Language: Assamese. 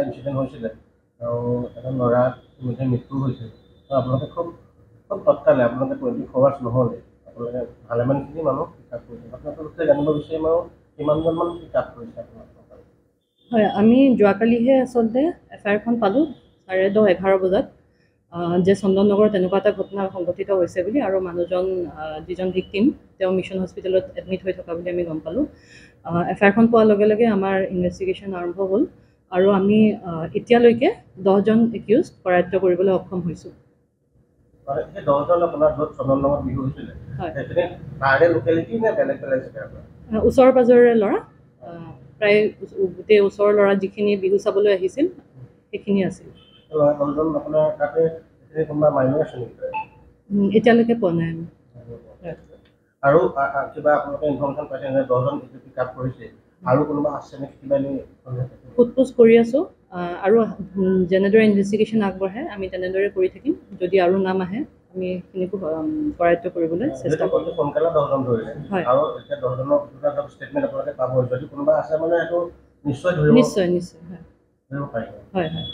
ইনসিডেন্ট হৈছিলে আৰু এটা ল'ৰা ইতিমধ্যে মৃত্যু হৈছে। আপোনালোকে খুব তৎকালে আপোনালোকে 24 hours নহ'লে আপোনালোকে ভালেমানখিনি মানুহ পিক আপ কৰিছে। আপোনালোকে জানিব বিচাৰিম আৰু কিমানজনমান পিক আপ কৰিছে আপোনালোকৰ? হয়, আমি যোৱাকালিহে আচলতে এফআইআৰখন পালোঁ 10:30-11 বজাত যে চন্দননগৰত তেনেকুৱা এটা ঘটনা সংঘটিত হৈছে বুলি, আৰু মানুহজন যিজন ভিক্টিম তেওঁ মিছন হস্পিটেলত এডমিট হৈ থকা বুলি আমি গম পালোঁ। এফআইআৰখন পোৱাৰ লগে লগে আমাৰ ইনভেষ্টিগেশ্যন আৰম্ভ হ'ল আৰু আমি এতিয়ালৈকে 10জন একিউজড কৰায়ত্ব কৰিবলৈ সক্ষম হৈছোঁ। সেই 10জন আপোনাৰ য'ত চন্দননগৰত বিহু হৈছিলে তাৰে লোকেলিটি নে বেলেগ বেলেগ জেগাৰ পৰা? ওচৰ পাজৰৰে ল'ৰা, প্ৰায় গোটেই ওচৰৰ ল'ৰা যিখিনি বিহু চাবলৈ আহিছিল সেইখিনি আছিল। এতিয়ালৈকে পোৱা নাই আমি। আৰু কিবা আপোনালোকে ইনফৰমেশ্যন পাইছে নে 10জন পিক আপ কৰিছে আৰু কোনোবা আছে নে কিবা সোধ-পোছ কৰি আছোঁ আৰু যেনেদৰে ইনভেষ্টিগেশ্যন আগবাঢ়ে আমি তেনেদৰে কৰি থাকিম। যদি আৰু নাম আহে আমি সেইখিনিকো কৰায়ত্ব কৰিবলৈ চেষ্টা কৰিম। সোনকালে 10জন ধৰিলে আৰু এতিয়া 10জনৰ ষ্টেটমেণ্ট আপোনালোকে পাব, যদি কোনোবা আছে মানে এইটো নিশ্চয় ধৰিব নিশ্চয় পাৰিব। হয় হয়।